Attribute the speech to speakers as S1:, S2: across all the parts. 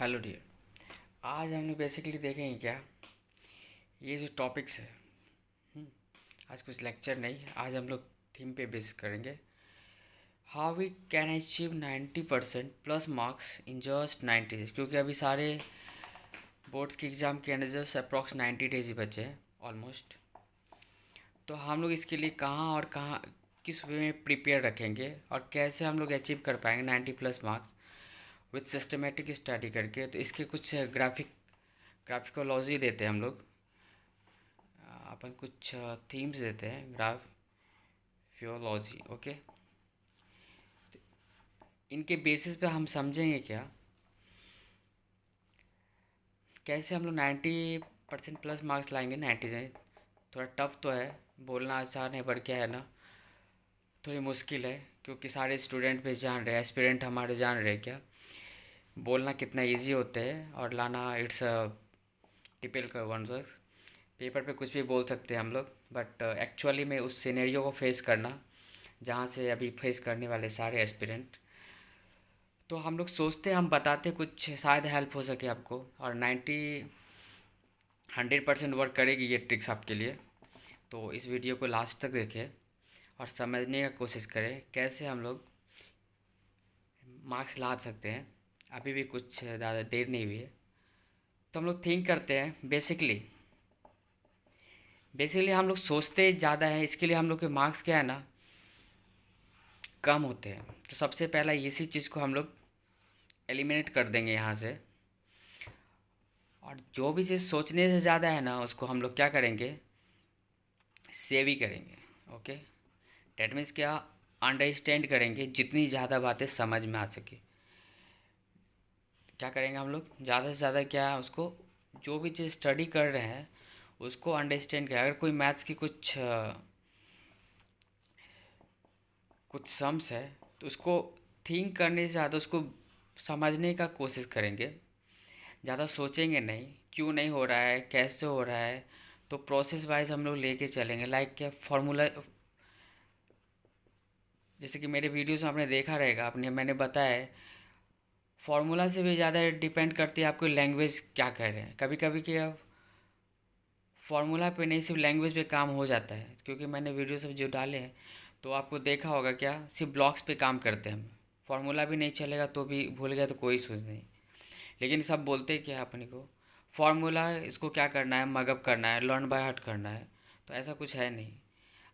S1: Hello dear. आज हम लोग बेसिकली देखेंगे क्या ये जो टॉपिक्स है। हम्म, आज कुछ लेक्चर नहीं, आज हम लोग थीम पे बेस करेंगे। How we can achieve 90% plus marks in just 90 days, क्योंकि अभी सारे बोर्ड्स के एग्ज़ाम के अंदर जस्ट अप्रॉक्स 90 डेज ही बचे हैं ऑलमोस्ट। तो हम लोग इसके लिए कहाँ और कहाँ किस वे में प्रिपेयर रखेंगे और कैसे हम लोग अचीव कर पाएंगे 90 plus marks with systematic study करके। तो इसके कुछ ग्राफिकोलॉजी देते हैं हम लोग, अपन कुछ थीम्स देते हैं ग्राफियोलॉजी। ओके, इनके बेसिस पे हम समझेंगे क्या कैसे हम लोग 90% प्लस मार्क्स लाएंगे 90 से। थोड़ा टफ तो है, बोलना आसान है पर क्या है ना, थोड़ी मुश्किल है, क्योंकि सारे स्टूडेंट भी जान रहे हैं, एस्पिरेंट हमारे जान रहे हैं क्या बोलना कितना इजी होता है और लाना इट्स टिपिकल वन। पेपर पे कुछ भी बोल सकते हैं हम लोग, बट एक्चुअली में उस सिनेरियो को फेस करना जहाँ से अभी फेस करने वाले सारे एस्पिरेंट। तो हम लोग सोचते हैं हम बताते कुछ शायद हेल्प हो सके आपको, और 100% वर्क करेगी ये ट्रिक्स आपके लिए। तो इस वीडियो को लास्ट तक देखें और समझने का कोशिश करें कैसे हम लोग मार्क्स ला सकते हैं। अभी भी कुछ ज़्यादा देर नहीं हुई है। तो हम लोग थिंक करते हैं बेसिकली हम लोग सोचते ज़्यादा है, इसके लिए हम लोग के मार्क्स क्या है ना कम होते हैं। तो सबसे पहला इसी चीज़ को हम लोग एलिमिनेट कर देंगे यहाँ से, और जो भी चीज़ सोचने से ज़्यादा है ना उसको हम लोग क्या करेंगे, सेव ही करेंगे। ओके, डेट मीन्स क्या, अंडरस्टैंड करेंगे जितनी ज़्यादा बातें समझ में आ सके। क्या करेंगे हम लोग ज़्यादा से ज़्यादा, क्या उसको जो भी चीज़ स्टडी कर रहे हैं उसको अंडरस्टैंड करें। अगर कोई मैथ्स की कुछ सम्स है तो उसको थिंक करने से ज़्यादा उसको समझने का कोशिश करेंगे, ज़्यादा सोचेंगे नहीं क्यों नहीं हो रहा है कैसे हो रहा है। तो प्रोसेस वाइज हम लोग लेके चलेंगे, लाइक क्या फार्मूला, जैसे कि मेरे वीडियोस में आपने देखा रहेगा, मैंने बताया है फार्मूला से भी ज़्यादा डिपेंड करती है आपकी लैंग्वेज क्या कह रहे हैं। कभी कभी क्या फार्मूला पे नहीं सिर्फ लैंग्वेज पे काम हो जाता है, क्योंकि मैंने वीडियो सब जो डाले हैं तो आपको देखा होगा क्या सिर्फ ब्लॉक्स पे काम करते हैं हम। फार्मूला भी नहीं चलेगा तो भी भूल गया तो कोई सूझ नहीं। लेकिन सब बोलते क्या है अपने को, फार्मूला इसको क्या करना है, मगअप करना है, लर्न बाय हार्ट करना है। तो ऐसा कुछ है नहीं।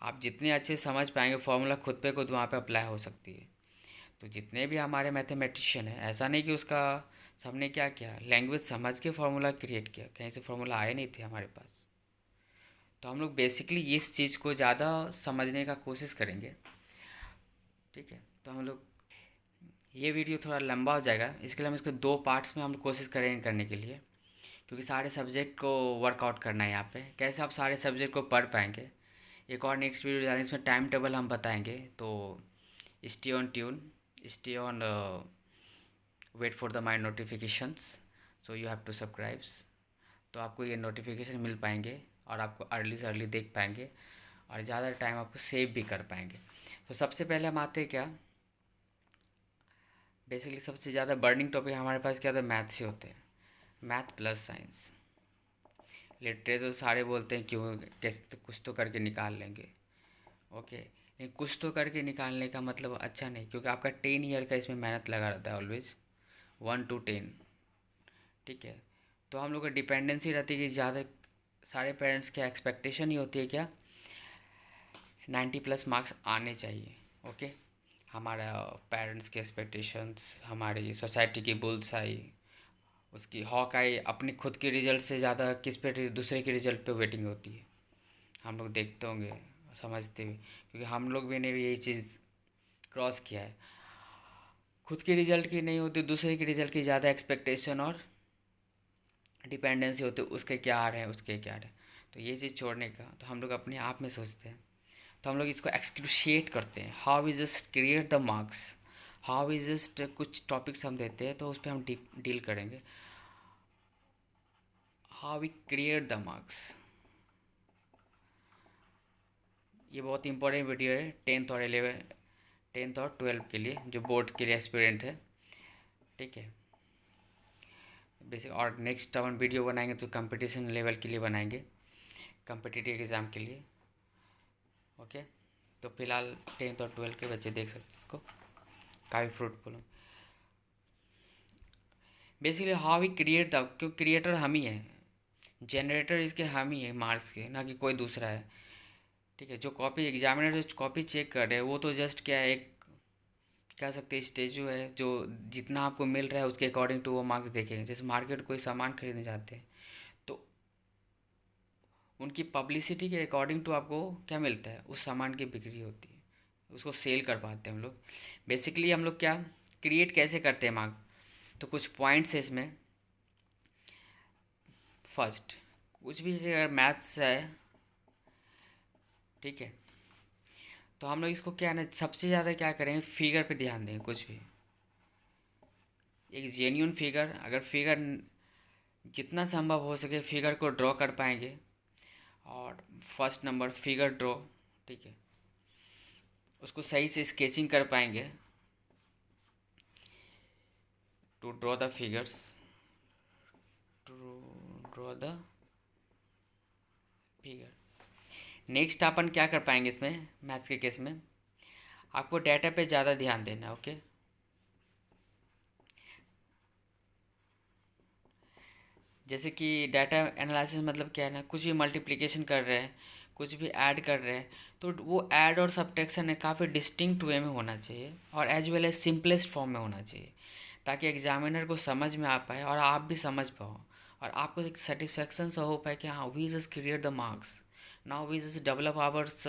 S1: आप जितने अच्छे समझ पाएंगे फार्मूला खुद पे खुद वहाँ पे अप्लाई हो सकती है। तो जितने भी हमारे मैथमेटिशियन हैं, ऐसा नहीं कि उसका सबने क्या किया लैंग्वेज समझ के फार्मूला क्रिएट किया, कहीं से फार्मूला आए नहीं थे हमारे पास। तो हम लोग बेसिकली इस चीज़ को ज़्यादा समझने का कोशिश करेंगे। ठीक है, तो हम लोग ये वीडियो थोड़ा लंबा हो जाएगा, इसके लिए हम इसको दो पार्ट्स में हम कोशिश करेंगे करने के लिए, क्योंकि सारे सब्जेक्ट को वर्कआउट करना है यहाँ पे कैसे आप सारे सब्जेक्ट को पढ़ पाएंगे। एक और नेक्स्ट वीडियो डालेंगे, इसमें टाइम टेबल हम बताएंगे। तो stay on tune, stay on, wait for the my notifications, so you have to subscribes. तो आपको ये नोटिफिकेशन मिल पाएंगे और आपको अर्ली से अर्ली देख पाएंगे और ज़्यादा टाइम आपको सेव भी कर पाएंगे। तो सबसे पहले हम आते हैं क्या, बेसिकली सबसे ज़्यादा बर्निंग टॉपिक हमारे पास क्या होता है, मैथ से होते हैं। मैथ प्लस साइंस, लिटरेचर सारे बोलते हैं क्यों कैसे तो कुछ तो करके निकाल लेंगे। ओके, लेकिन कुछ तो करके निकालने का मतलब अच्छा नहीं, क्योंकि आपका 10 ईयर का इसमें मेहनत लगा रहता है ऑलवेज, 1 to 10। ठीक है, तो हम लोग का डिपेंडेंसी रहती है कि ज़्यादा सारे पेरेंट्स की एक्सपेक्टेशन ही होती है क्या 90 प्लस मार्क्स आने चाहिए। ओके, हमारा पेरेंट्स के एक्सपेक्टेशंस, हमारी सोसाइटी की बुल्स आई, उसकी हॉक आई, अपनी खुद के रिजल्ट से ज़्यादा किस पे दूसरे के रिजल्ट पे वेटिंग होती है। हम लोग देखते होंगे, समझते भी, क्योंकि हम लोग भी ने भी यही चीज़ क्रॉस किया है। खुद के रिजल्ट की नहीं होती, दूसरे के रिजल्ट की ज़्यादा एक्सपेक्टेशन और डिपेंडेंसी होती है, उसके क्या आ रहे हैं उसके क्या आ रहे हैं। तो ये चीज़ छोड़ने का तो हम लोग अपने आप में सोचते हैं। तो हम लोग इसको एक्सक्लूशिएट करते हैं, how is just create the marks, how is just कुछ टॉपिक्स हम देते हैं तो उस पर हम डील करेंगे, how we create the marks. ये बहुत इंपॉर्टेंट वीडियो है 10th और 12th के लिए, जो बोर्ड के लिए एस्पिरेंट है। ठीक है, बेसिक। और नेक्स्ट अपन वीडियो बनाएंगे तो कंपटीशन लेवल के लिए बनाएंगे, कम्पिटिटिव एग्ज़ाम के लिए। ओके, तो फिलहाल 10th और 12th के बच्चे देख सकते हैं इसको, काफ़ी fruitful. Basically how we create the, क्यों क्रिएटर हम ही हैं, जनरेटर इसके हम ही हैं मार्क्स के, ना कि कोई दूसरा है। ठीक है, जो कॉपी एग्जामिनर जो कॉपी चेक कर रहे हैं वो तो जस्ट क्या है, एक कह सकते हैं स्टेजू है, जो जितना आपको मिल रहा है उसके अकॉर्डिंग टू वो मार्क्स देखेंगे। जैसे मार्केट कोई सामान खरीदने जाते हैं तो उनकी पब्लिसिटी के अकॉर्डिंग टू आपको क्या मिलता है, उस सामान की बिक्री होती है, उसको सेल कर पाते हैं हम लोग। बेसिकली हम लोग क्या क्रिएट कैसे करते हैं मार्क, तो कुछ पॉइंट्स है इसमें। फर्स्ट, कुछ भी जैसे अगर मैथ्स है, ठीक है, तो हम लोग इसको क्या ना सबसे ज़्यादा क्या करें, फिगर पे ध्यान दें। कुछ भी एक जेन्यून फिगर, अगर फिगर जितना संभव हो सके फिगर को ड्रॉ कर पाएंगे। और फर्स्ट नंबर फिगर ड्रॉ, ठीक है, उसको सही से स्केचिंग कर पाएंगे, to draw the figures, to draw the figure. Next अपन क्या कर पाएंगे इसमें, मैथ्स के केस में आपको डाटा पे ज़्यादा ध्यान देना है। ओके, जैसे कि डाटा एनालिसिस मतलब क्या है ना, कुछ भी मल्टीप्लिकेशन कर रहे हैं, कुछ भी ऐड कर रहे हैं, तो वो ऐड और सब्ट्रैक्शन है काफ़ी डिस्टिंक्ट वे में होना चाहिए और as well as simplest form में होना चाहिए, ताकि एग्जामिनर को समझ में आ पाए और आप भी समझ पाओ और आपको एक सेटिस्फेक्शन सा हो पाए कि हाँ we just create the marks, now we just develop ours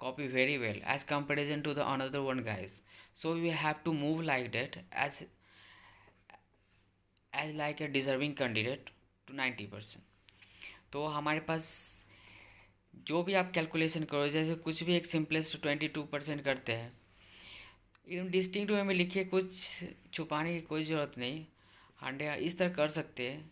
S1: copy very well as comparison to the another one guys. So we have to move like that as like a deserving candidate to 90%। तो हमारे पास जो भी आप calculation करो, जैसे कुछ भी एक सिंपलेस्ट 22% करते हैं, एकदम डिस्टिंक्ट वे में लिखिए, कुछ छुपाने की कोई ज़रूरत नहीं, 100 इस तरह कर सकते हैं।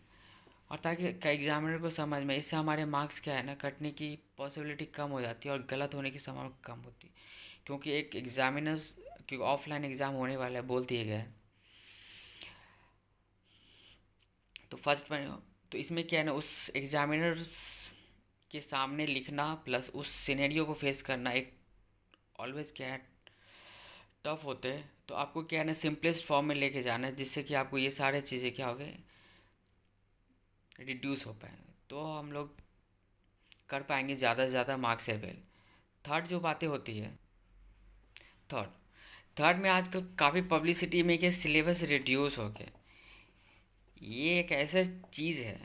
S1: और ताकि एग्जामिनर को समझ में, इससे हमारे मार्क्स क्या है ना कटने की पॉसिबिलिटी कम हो जाती है और गलत होने की संभावना कम होती है। क्योंकि एक एग्जामिनर्स, क्योंकि ऑफलाइन एग्ज़ाम होने वाला है बोल दिए गए हैं, तो फर्स्ट में तो इसमें क्या है ना, उस एग्जामिनर के सामने लिखना प्लस उस सिनेरियो को फेस करना एक ऑलवेज क्या है टफ होते हैं। तो आपको क्या है ना सिंपलेस्ट फॉर्म में लेके जाना है, जिससे कि आपको ये सारे चीज़ें क्या हो गए रिड्यूस हो पाए, तो हम लोग कर पाएंगे ज़्यादा से ज़्यादा मार्क्स अवेल। थर्ड जो बातें होती है, थर्ड थर्ड में आजकल काफ़ी पब्लिसिटी में क्या सिलेबस रिड्यूस हो गया, ये एक ऐसा चीज़ है,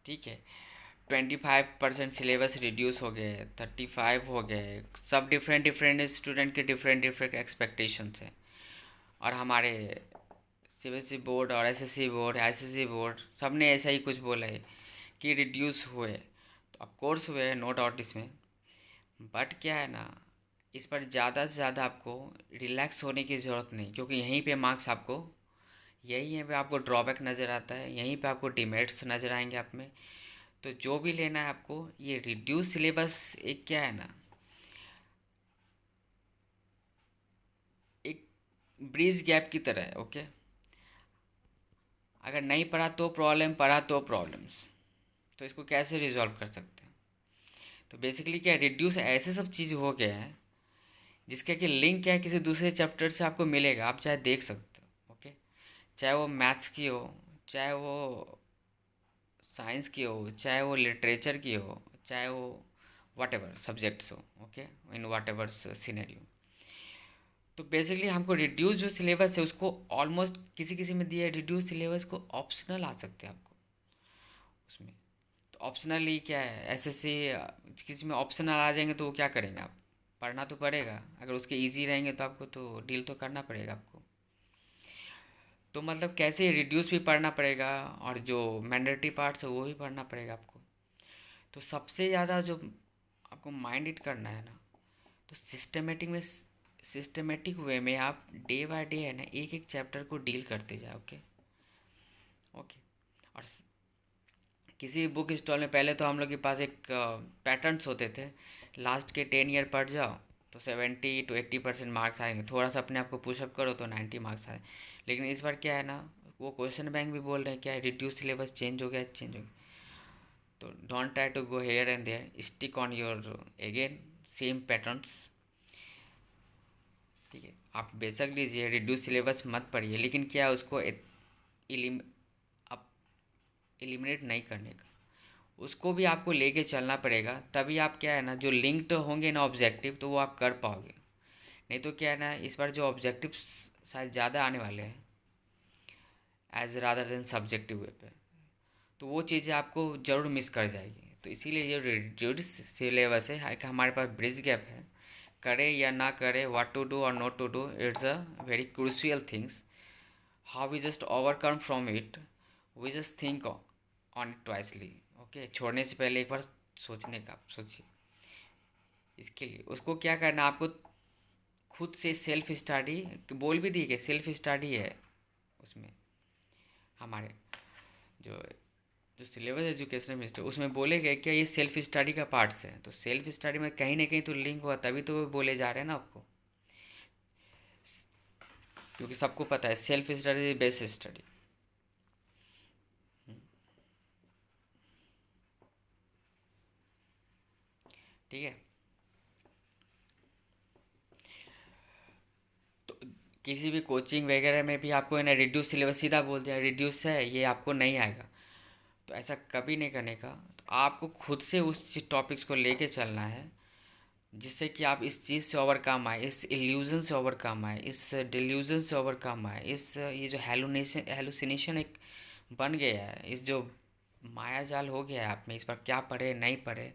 S1: ठीक है, 25% सिलेबस रिड्यूस हो गए, 35 हो गए, सब डिफरेंट डिफरेंट स्टूडेंट के डिफरेंट डिफरेंट एक्सपेक्टेशंस हैं। और हमारे सीबीएसई बोर्ड और एसएससी बोर्ड, आईसीएसई बोर्ड, सब ने ऐसा ही कुछ बोला है कि रिड्यूस हुए, तो ऑफ कोर्स हुए हैं, नो डाउट इसमें। बट क्या है ना, इस पर ज़्यादा से ज़्यादा आपको रिलैक्स होने की ज़रूरत नहीं, क्योंकि यहीं पे मार्क्स आपको, यही है पे आपको ड्रॉबैक नज़र आता है, यहीं पे आपको डिमेरिट्स नज़र आएंगे आप में। तो जो भी लेना है आपको, ये रिड्यूस सिलेबस एक क्या है ना, एक ब्रिज गैप की तरह है। ओके, अगर नहीं पढ़ा तो प्रॉब्लम, पढ़ा तो प्रॉब्लम्स, तो इसको कैसे रिजॉल्व कर सकते हैं। तो बेसिकली क्या रिड्यूस ऐसे सब चीज़ हो गए हैं जिसका कि लिंक क्या है किसी दूसरे चैप्टर से आपको मिलेगा, आप चाहे देख सकते हो। ओके, चाहे वो मैथ्स की हो, चाहे वो साइंस की हो, चाहे वो लिटरेचर की हो, चाहे वो वाट एवर सब्जेक्ट्स हो। ओके, इन वाट एवर सीनेरियो। तो बेसिकली हमको रिड्यूस जो सिलेबस है उसको ऑलमोस्ट किसी किसी में दिया है, रिड्यूस सिलेबस को ऑप्शनल आ सकते हैं आपको उसमें। तो ऑप्शनली क्या है, एसएससी किसी में ऑप्शनल आ जाएंगे तो वो क्या करेंगे, आप पढ़ना तो पड़ेगा, अगर उसके इजी रहेंगे तो आपको तो डील तो करना पड़ेगा आपको। तो मतलब कैसे रिड्यूस भी पढ़ना पड़ेगा और जो मैंडेटरी पार्ट्स है वो भी पढ़ना पड़ेगा आपको। तो सबसे ज़्यादा जो आपको माइंड इट करना है ना, तो सिस्टमेटिक वे में आप डे बाय डे है ना एक एक चैप्टर को डील करते जाओ। ओके ओके, और किसी बुक स्टॉल में पहले तो हम लोग के पास एक पैटर्न्स होते थे, लास्ट के 10 ईयर पढ़ जाओ तो 70 to 80% मार्क्स आएंगे, थोड़ा सा अपने आप को पुशअप करो तो 90 मार्क्स आए। लेकिन इस बार क्या है ना, वो क्वेश्चन बैंक भी बोल रहे हैं क्या रिड्यूस सिलेबस चेंज हो गया, चेंज हो गया। तो don't try to go here and there, stick on your again same patterns. ठीक है, आप बेशक लीजिए, रिड्यूस सिलेबस मत पढ़िए, लेकिन क्या है उसको इलिम आप एलिमिनेट नहीं करने का, उसको भी आपको लेके चलना पड़ेगा। तभी आप क्या है ना, जो लिंक्ड होंगे ना ऑब्जेक्टिव, तो वो आप कर पाओगे। नहीं तो क्या है ना, इस बार जो ऑब्जेक्टिव शायद ज़्यादा आने वाले हैं एज रादर देन सब्जेक्टिव वे पे, तो वो चीज़ें आपको ज़रूर मिस कर जाएगी। तो इसीलिए ये रिड्यूस सिलेबस है कि हमारे पास ब्रिज गैप है, करे या ना करे, व्हाट टू डू और not to do, it's a very crucial things. How we just overcome from it, we just think on it twicely. Okay, छोड़ने से पहले एक बार सोचने का सोचिए। इसके लिए उसको क्या करना, आपको खुद से सेल्फ स्टडी, बोल भी दी कि सेल्फ स्टडी है उसमें, हमारे जो जो सिलेबस एजुकेशन मिनिस्टर उसमें बोले गए क्या ये सेल्फ स्टडी का पार्ट्स है। तो सेल्फ स्टडी में कहीं ना कहीं तो लिंक हुआ, तभी तो वो बोले जा रहे हैं ना आपको, क्योंकि सबको पता है self study is best study. ठीक है, तो किसी भी कोचिंग वगैरह में भी आपको है ना रिड्यूस सिलेबस सीधा बोल दिया रिड्यूस है, ये आपको नहीं आएगा, तो ऐसा कभी नहीं करने का। तो आपको खुद से उस टॉपिक्स को लेके चलना है, जिससे कि आप इस चीज़ से ओवरकम आए, इस इल्यूज़न से ओवरकम आए, इस डिल्यूज़न से ओवरकम आए, इस ये जो हेलुसिनेशन एक बन गया है, इस जो माया जाल हो गया है आप में, इस पर क्या पढ़े नहीं पढ़े,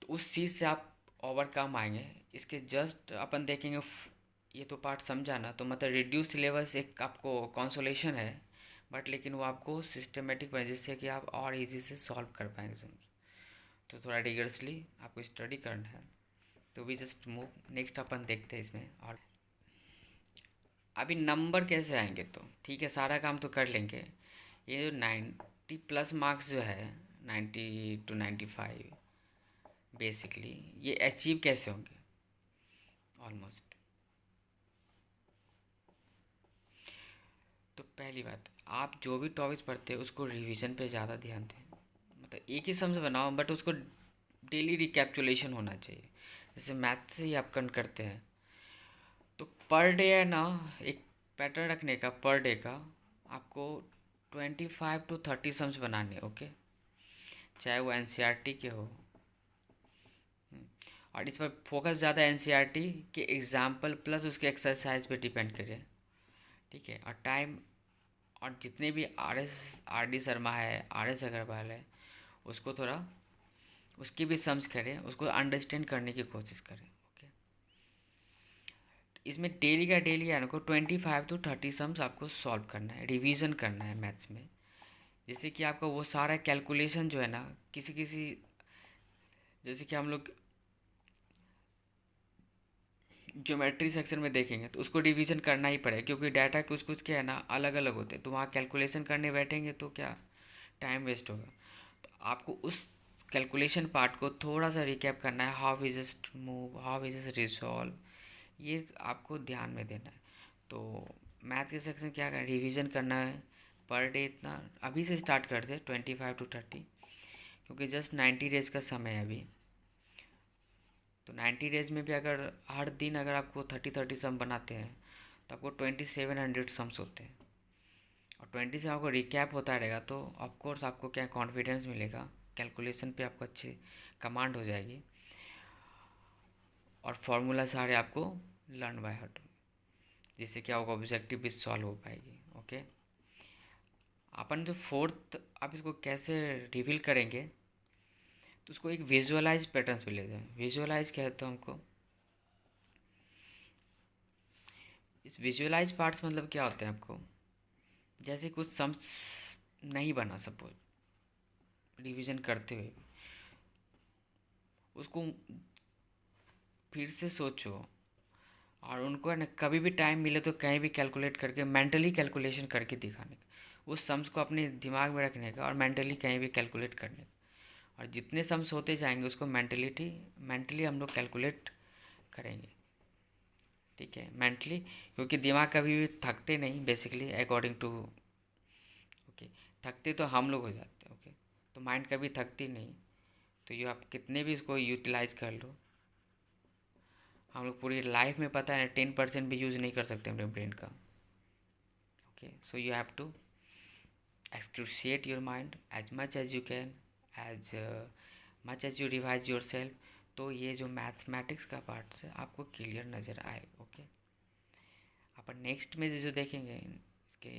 S1: तो उस चीज़ से आप ओवरकम आएंगे। इसके जस्ट अपन देखेंगे ये तो पार्ट समझा ना, तो मतलब रिड्यूस सिलेबस एक आपको कंसोलेशन है, बट लेकिन वो आपको सिस्टमेटिक बने, जिससे कि आप और इजी से सॉल्व कर पाएंगे। तो थोड़ा रिगरसली आपको स्टडी करना है। तो भी जस्ट मूव नेक्स्ट अपन देखते हैं इसमें। और अभी नंबर कैसे आएंगे, तो ठीक है सारा काम तो कर लेंगे, ये जो 90+ मार्क्स जो है, 90 to 95 बेसिकली, ये अचीव कैसे होंगे ऑलमोस्ट। तो पहली बात, आप जो भी टॉपिक्स पढ़ते हैं उसको रिवीजन पे ज़्यादा ध्यान दें, मतलब एक ही समझ बनाओ, बट उसको डेली रिकैप्चुलेशन होना चाहिए। जैसे मैथ से ही आप करते हैं, तो पर डे है ना, एक पैटर्न रखने का, पर डे का आपको 25 to 30 सम्स बनाने, ओके, चाहे वो एनसीईआरटी के हो। और इस पर फोकस ज़्यादा एनसीईआरटी के एग्जाम्पल प्लस उसके एक्सरसाइज पे डिपेंड करे। ठीक है, और टाइम, और जितने भी आर डी शर्मा है, आर एस अग्रवाल है, उसको थोड़ा उसकी भी सम्स करें, उसको अंडरस्टैंड करने की कोशिश करें। ओके, इसमें डेली का डेली है ना, 25 to 30 सम्स आपको सॉल्व करना है, रिवीजन करना है मैथ्स में, जिससे कि आपका वो सारा कैलकुलेशन जो है ना, किसी किसी, जैसे कि हम लोग ज्योमेट्री सेक्शन में देखेंगे तो उसको डिवीजन करना ही पड़ेगा, क्योंकि डाटा कुछ कुछ क्या है ना अलग अलग होते हैं, तो वहाँ कैलकुलेशन करने बैठेंगे तो क्या टाइम वेस्ट होगा। तो आपको उस कैलकुलेशन पार्ट को थोड़ा सा रिकैप करना है, how we just move, how we just resolve, ये आपको ध्यान में देना है। तो मैथ के सेक्शन क्या करना, रिवीजन करना है पर डे, इतना अभी से स्टार्ट कर दे 25 to 30, क्योंकि जस्ट 90 डेज का समय है अभी। तो 90 डेज में भी अगर हर दिन अगर आपको 30 सम बनाते हैं, तो आपको 2700 सम्स होते हैं, और 20 से आपको रिकैप होता रहेगा, तो ऑफकोर्स आपको क्या कॉन्फिडेंस मिलेगा, कैलकुलेशन पे आपको अच्छी कमांड हो जाएगी, और फार्मूला सारे आपको लर्न बाय हार्ट, जिससे क्या होगा, ऑब्जेक्टिव भी सॉल्व हो पाएगी। ओके, अपन जो फोर्थ आप इसको कैसे रिवील करेंगे, तो उसको एक विजुअलाइज पैटर्न्स पे ले जाए। विजुअलाइज कहते हैं हमको, इस विजुअलाइज पार्ट्स मतलब क्या होते हैं आपको, जैसे कुछ सम्स नहीं बना सपोज रिवीजन करते हुए, उसको फिर से सोचो, और उनको है ना कभी भी टाइम मिले तो कहीं भी कैलकुलेट करके, मेंटली कैलकुलेशन करके दिखाने का, उस सम्स को अपने दिमाग में रखने का, और मेंटली कहीं भी कैलकुलेट करने का, और जितने सम्स होते जाएंगे उसको मेंटली हम लोग कैलकुलेट करेंगे। ठीक है, मेंटली, क्योंकि दिमाग कभी भी थकते नहीं बेसिकली अकॉर्डिंग टू, ओके, थकते तो हम लोग हो जाते हैं, ओके, तो माइंड कभी थकती नहीं। तो ये आप कितने भी इसको यूटिलाइज कर लो, हम लोग पूरी लाइफ में पता है 10% भी यूज़ नहीं कर सकते अपने ब्रेन का। Okay, so you have to excruciate your mind as much as you can, as much as you revise yourself, तो ये जो मैथमेटिक्स का पार्ट है आपको क्लियर नज़र आए। ओके, अपन नेक्स्ट में जो देखेंगे इसके,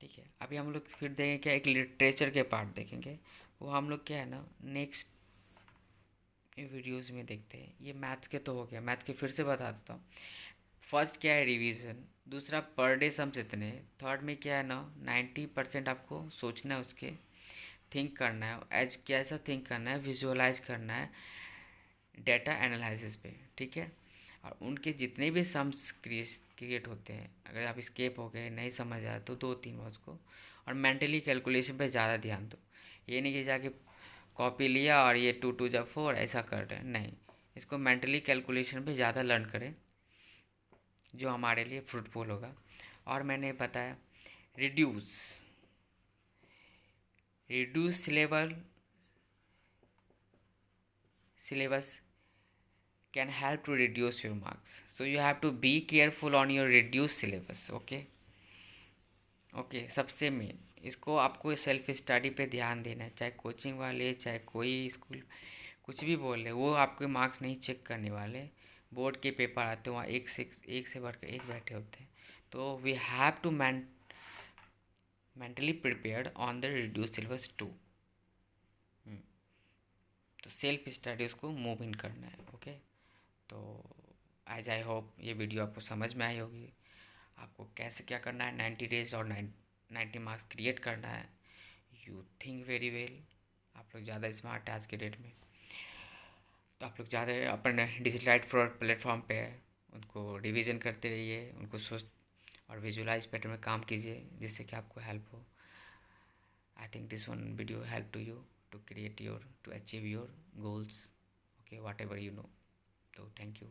S1: ठीक है, अभी हम लोग फिर देखेंगे क्या, एक लिटरेचर के पार्ट देखेंगे, वो हम लोग क्या है ना नेक्स्ट वीडियोस में देखते हैं। ये मैथ्स के तो हो गया, मैथ के फिर से बता देता हूँ। फर्स्ट क्या है रिवीजन, दूसरा पर डे सम्स इतने, थर्ड में क्या है ना 90% आपको सोचना है, उसके थिंक करना है, एज कैसा थिंक करना है, विजुअलाइज करना है डेटा एनालिसिस पे, ठीक है। और उनके जितने भी सम्स क्रिएट होते हैं, अगर आप स्केप हो गए नहीं समझ आया तो 2-3 बार उसको, और मेंटली कैलकुलेशन पे ज़्यादा ध्यान दो। ये नहीं कि जाके कॉपी लिया और ये 2×2=4 ऐसा कर रहे हैं, नहीं, इसको मेंटली कैलकुलेशन पे ज़्यादा लर्न करें, जो हमारे लिए फ्रूटफुल होगा। और मैंने बताया reduce reduce syllabus can help to reduce your marks, so you have to be careful on your reduced syllabus। Okay, सबसे मेन इसको आपको सेल्फ स्टडी पे ध्यान देना है, चाहे कोचिंग वाले चाहे कोई स्कूल कुछ भी बोल रहे, वो आपके मार्क्स नहीं चेक करने वाले। बोर्ड के पेपर आते हैं वहाँ एक से बढ़ कर एक बैठे होते हैं, तो we have to mentally prepared on the reduce syllabus to. तो सेल्फ स्टडी उसको मूव इन करना है। ओके, तो एज आई होप ये वीडियो आपको समझ में आई होगी, आपको कैसे क्या करना है, 90 डेज और 90 मार्क्स क्रिएट करना है। यू थिंक वेरी वेल, आप लोग ज़्यादा स्मार्ट है आज के डेट में, तो आप लोग ज़्यादा अपन डिजिटलाइट प्लेटफॉर्म पे है, उनको रिवीजन करते रहिए, उनको सोच और विजुलाइज पैटर्न में काम कीजिए, जिससे कि आपको हेल्प हो। I think this one video help to you to create your to achieve your goals, okay, whatever you know. तो थैंक यू।